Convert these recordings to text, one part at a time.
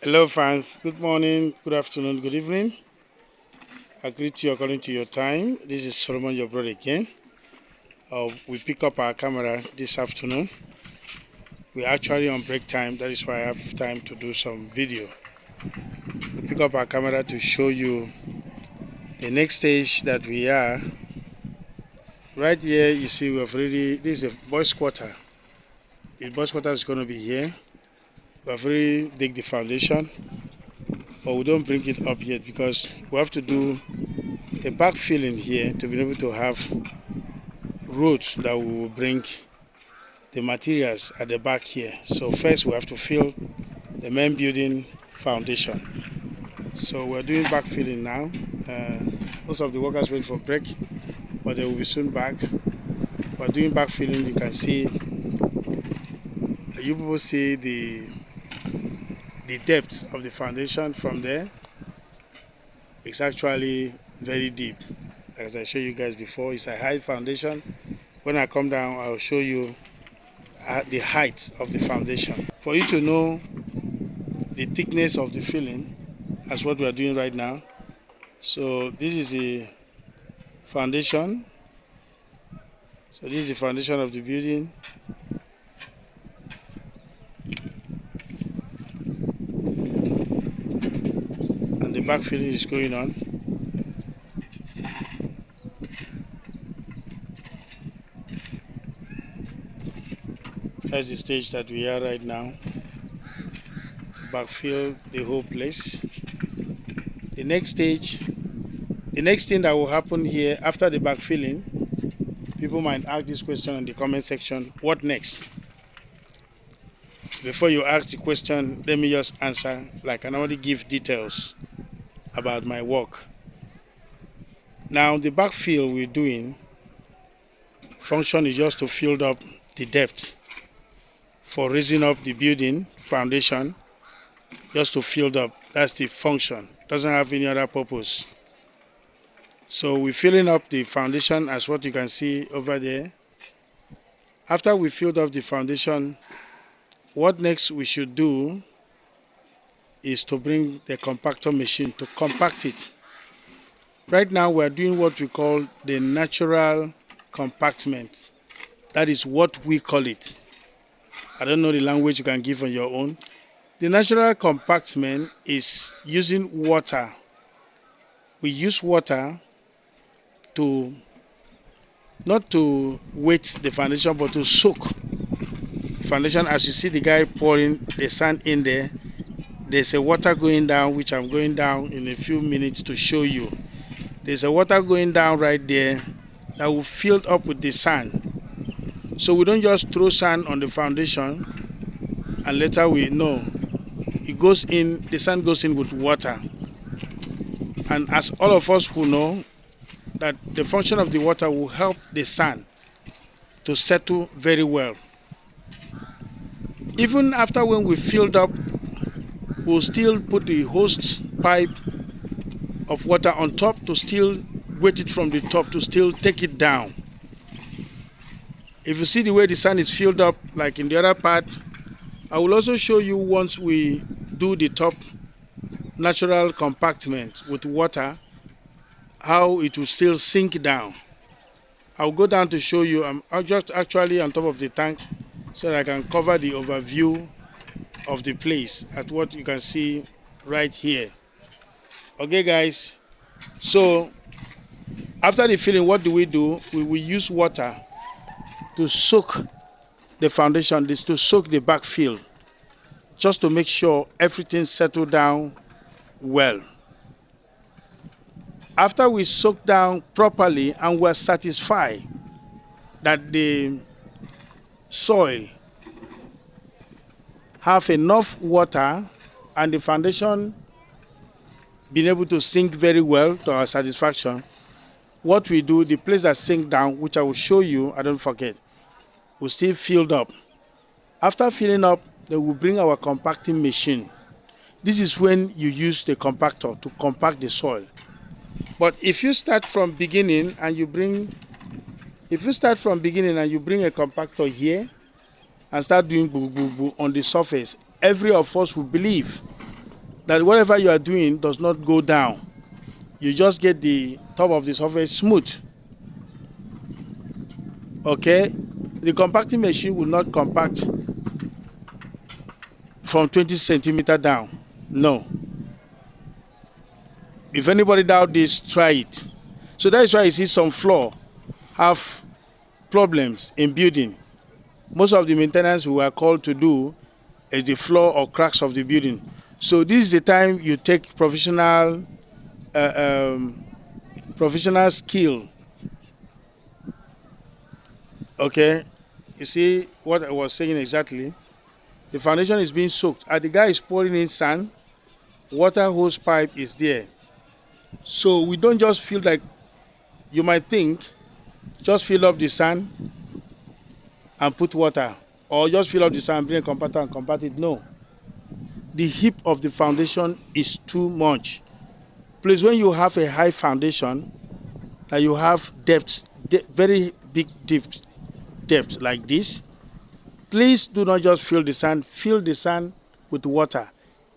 Hello fans, good morning, good afternoon, good evening. I greet you according to your time. This is Solomon, your brother again. We pick up our camera this afternoon. We're actually on break time, that is why I have time to do some video. We pick up our camera to show you the next stage that we are. Right here, you see we have already, this is a boys quarter. The boys quarter is going to be here. We have already dig the foundation, but we don't bring it up yet because we have to do a backfilling here to be able to have roads that we will bring the materials at the back here. So first we have to fill the main building foundation. So we're doing backfilling now. Most of the workers wait for break, but they will be soon back. We're doing backfilling. You can see, you people see the depth of the foundation from there. It's actually very deep. As I showed you guys before, it's a high foundation. When I come down, I'll show you the height of the foundation. For you to know the thickness of the filling, as what we are doing right now. So this is the foundation. So this is the foundation of the building. And the backfilling is going on. That's the stage that we are right now. Backfill the whole place. The next stage, the next thing that will happen here after the backfilling, people might ask this question in the comment section, what next? Before you ask the question, let me just answer, like I normally give details about my work. Now the backfill we're doing, function is just to fill up the depth for raising up the building foundation, just to fill up. That's the function. Doesn't have any other purpose. So we're filling up the foundation as what you can see over there. After we filled up the foundation, what next we should do is to bring the compactor machine to compact it. Right now we're doing what we call the natural compactment. That is what we call it. I don't know the language you can give on your own. The natural compactment is using water. We use water to, not to wet the foundation, but to soak the foundation. As you see the guy pouring the sand in there, there's a water going down, which I'm going down in a few minutes to show you. There's a water going down right there that will fill up with the sand. So we don't just throw sand on the foundation and later we know. It goes in, the sand goes in with water. And as all of us who know, that the function of the water will help the sand to settle very well. Even after when we filled up, we'll still put the hose pipe of water on top to still wet it from the top to still take it down. If you see the way the sand is filled up, like in the other part, I will also show you once we do the top natural compactment with water, how it will still sink down. I'll go down to show you. I'm just actually on top of the tank so that I can cover the overview of the place at what you can see right here. Okay guys, so after the filling, what do? We will use water to soak the foundation, this to soak the backfill, just to make sure everything settled down well. After we soak down properly and we're satisfied that the soil have enough water and the foundation been able to sink very well to our satisfaction, what we do, the place that sink down, which I will show you, I don't forget, will still filled up. After filling up, then we'll bring our compacting machine. This is when you use the compactor to compact the soil. But if you start from beginning and you bring, a compactor here and start doing boo boo boo on the surface, every of us will believe that whatever you are doing does not go down. You just get the top of the surface smooth. Okay, the compacting machine will not compact from 20 centimeter down. No. If anybody doubt this, try it. So that is why you see some floor have problems in building. Most of the maintenance we are called to do is the floor or cracks of the building. So this is the time you take professional skill. Okay, you see what I was saying exactly. The foundation is being soaked. And the guy is pouring in sand. Water hose pipe is there. So we don't just feel like, you might think, just fill up the sand and put water, or just fill up the sand, bring a compactor and compact it. No. The heap of the foundation is too much. Please, when you have a high foundation, that you have depths, very big depth like this, please do not just fill the sand. Fill the sand with water.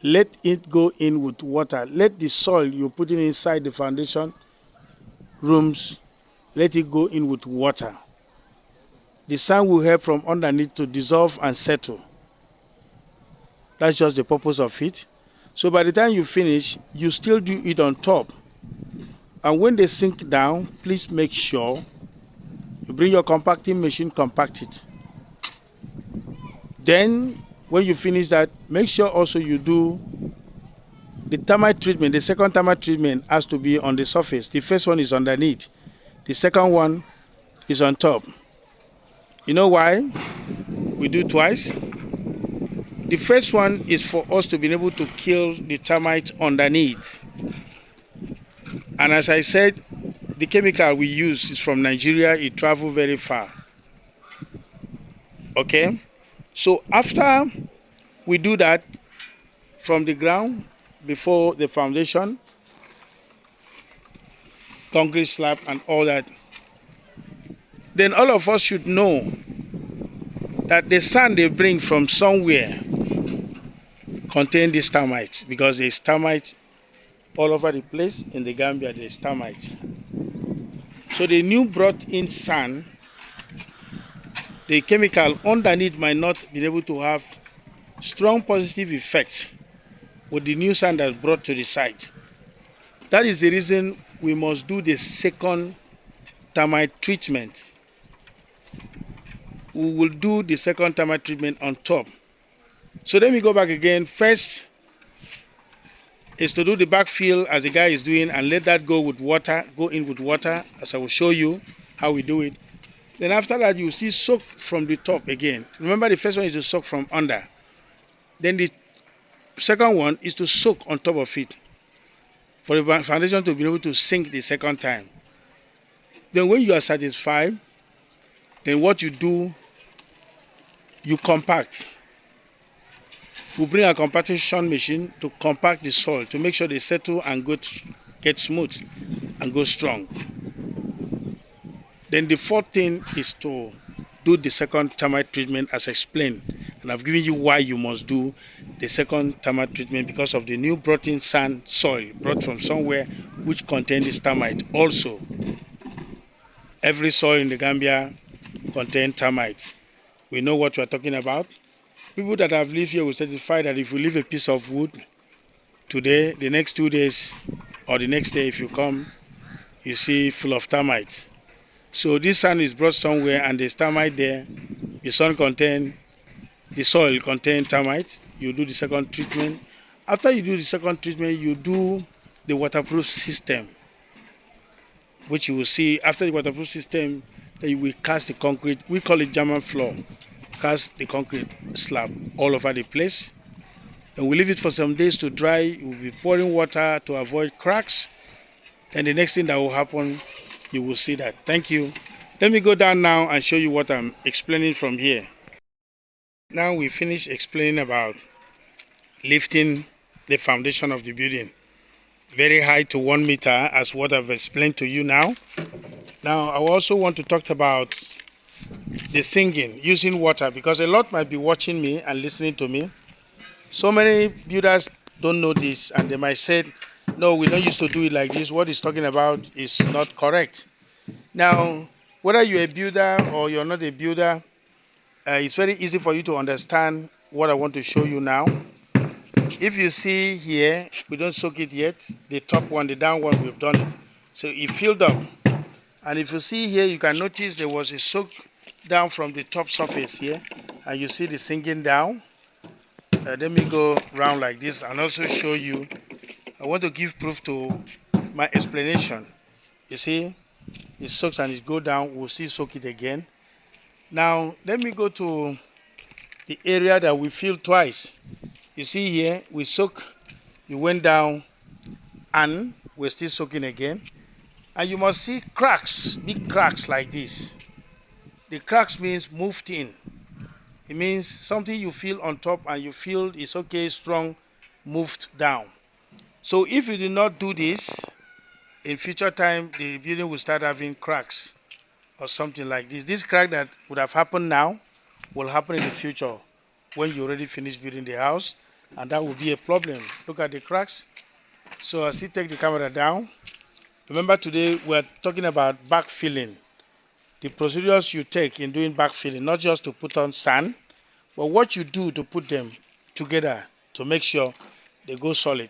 Let it go in with water. Let the soil you're putting inside the foundation rooms, let it go in with water. The sand will help from underneath to dissolve and settle. That's just the purpose of it. So by the time you finish, you still do it on top. And when they sink down, please make sure you bring your compacting machine, compact it. Then when you finish that, make sure also you do the termite treatment. The second termite treatment has to be on the surface. The first one is underneath. The second one is on top. You know why we do twice? The first one is for us to be able to kill the termites underneath. And as I said, the chemical we use is from Nigeria. It travels very far. Okay? So after we do that from the ground, before the foundation, concrete slab and all that, then all of us should know that the sand they bring from somewhere contain these termites, because there's termites all over the place. In the Gambia there's termites. So the new brought in sand, the chemical underneath might not be able to have strong positive effects with the new sand that's brought to the site. That is the reason we must do the second termite treatment. We will do the second termite treatment on top. So then we go back again. First is to do the backfill as the guy is doing, and let that go with water, go in with water, as I will show you how we do it. Then after that, you see soak from the top again. Remember, the first one is to soak from under. Then the second one is to soak on top of it, for the foundation to be able to sink the second time. Then when you are satisfied, then what you do, you compact. We bring a compaction machine to compact the soil to make sure they settle and get smooth and go strong. Then the fourth thing is to do the second termite treatment as explained. And I've given you why you must do the second termite treatment, because of the new brought in sand soil brought from somewhere which contains this termite. Also, every soil in the Gambia contains termites. We know what we are talking about. People that have lived here will certify that if you leave a piece of wood today, the next 2 days or the next day if you come, you see full of termites. So this sand is brought somewhere and there's termite there. The soil contains termites. You do the second treatment. After you do the second treatment, you do the waterproof system, which you will see after the waterproof system. That you will cast the concrete. We call it German floor. Cast the concrete slab all over the place, and we leave it for some days to dry. You will be pouring water to avoid cracks. And the next thing that will happen, you will see that. Thank you. Let me go down now and show you what I'm explaining from here. Now we finish explaining about lifting the foundation of the building very high to 1 meter, as what I've explained to you now. Now I also want to talk about the singing using water, because a lot might be watching me and listening to me. So many builders don't know this, and they might say, no, we don't used to do it like this. What he's talking about is not correct. Now, whether you're a builder or you're not a builder, it's very easy for you to understand what I want to show you now. If you see here, we don't soak it yet. The top one, the down one, we've done it. So it filled up. And if you see here, you can notice there was a soak down from the top surface here. And you see the sinking down. Let me go round like this and also show you. I want to give proof to my explanation. You see, it soaks and it go down. We'll see soak it again. Now, let me go to the area that we filled twice. You see here, we soak, it went down, and we're still soaking again. And you must see cracks, big cracks like this. The cracks means moved in. It means something you feel on top and you feel it's okay, strong, moved down. So if you do not do this, in future time, the building will start having cracks or something like this. This crack that would have happened now will happen in the future when you already finish building the house. And that will be a problem. Look at the cracks. So as you take the camera down, remember today we're talking about backfilling. The procedures you take in doing backfilling, not just to put on sand, but what you do to put them together to make sure they go solid.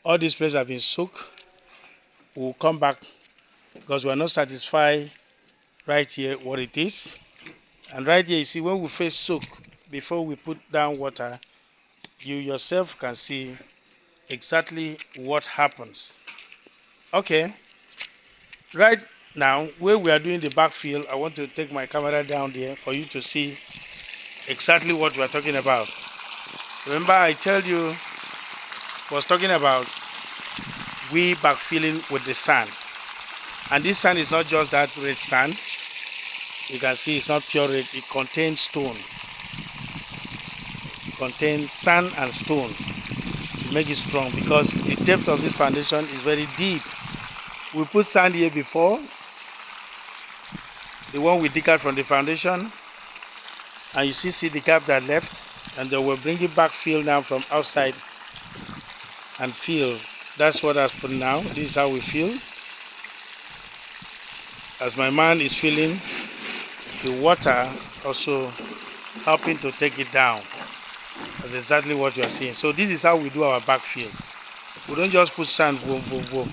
All these places have been soaked. We'll come back because we're not satisfied right here what it is. And right here, you see, when we first soak, before we put down water, you yourself can see exactly what happens. Okay, right now where we are doing the backfill, I want to take my camera down there for you to see exactly what we are talking about. Remember I told you I was talking about we backfilling with the sand, and this sand is not just that red sand. You can see it's not pure red, it contains stone. Contain sand and stone to make it strong, because the depth of this foundation is very deep. We put sand here before, the one we dig out from the foundation, and you see the gap that left, and then we'll bring it back, fill now from outside and fill. That's what I've put now. This is how we fill. As my man is filling, the water also helping to take it down. That's exactly what you are seeing. So this is how we do our backfill. We don't just put sand, boom, boom, boom.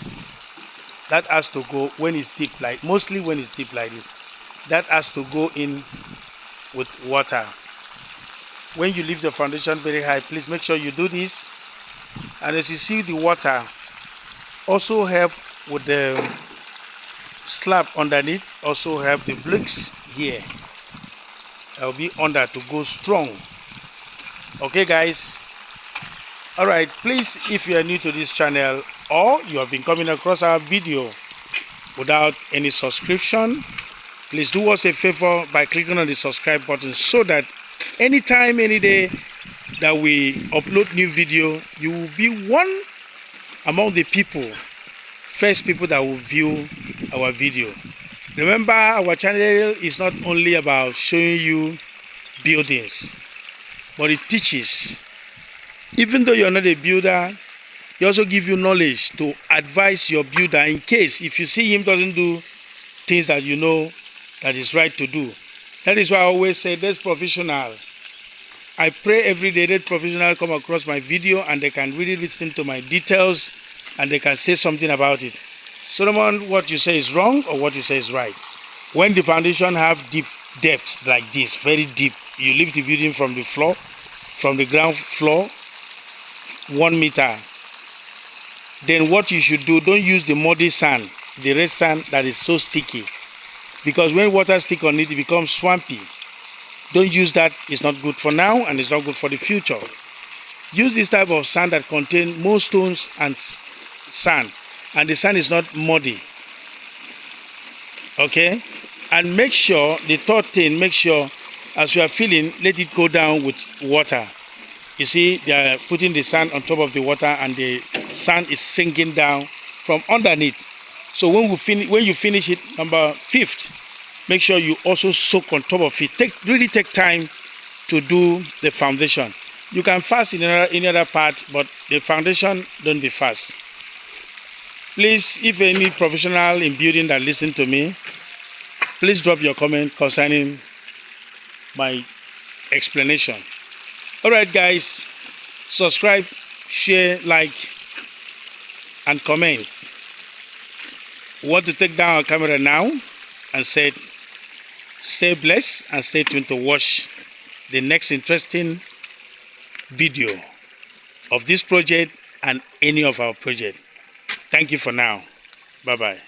That has to go when it's deep, like mostly when it's deep like this. That has to go in with water. When you leave the foundation very high, please make sure you do this. And as you see, the water also help with the slab underneath, also help the bricks here. I'll be under to go strong. Okay guys, all right, please, if you are new to this channel or you have been coming across our video without any subscription, please do us a favor by clicking on the subscribe button, so that anytime, any day that we upload new video, you will be one among the first people that will view our video. Remember, our channel is not only about showing you buildings, but it teaches. Even though you're not a builder, it also gives you knowledge to advise your builder in case if you see him doesn't do things that you know that is right to do. That is why I always say there's professional. I pray every day that professional come across my video and they can really listen to my details and they can say something about it. Solomon, what you say is wrong or what you say is right. When the foundation have deep depths like this, very deep, you lift the building from the floor, from the ground floor, 1 meter. Then what you should do, don't use the muddy sand, the red sand that is so sticky. Because when water stick on it, it becomes swampy. Don't use that. It's not good for now and it's not good for the future. Use this type of sand that contains more stones and sand, and the sand is not muddy. Okay? And make sure, the third thing, make sure as you are filling, let it go down with water. You see, they are putting the sand on top of the water and the sand is sinking down from underneath. So when you finish it, number 5th, make sure you also soak on top of it. Really take time to do the foundation. You can fast in any other part, but the foundation don't be fast. Please, if any professional in building that listen to me, please drop your comment concerning my explanation. All right, guys, subscribe, share, like, and comment. Want to take down our camera now and said, stay blessed and stay tuned to watch the next interesting video of this project and any of our project. Thank you for now. Bye-bye.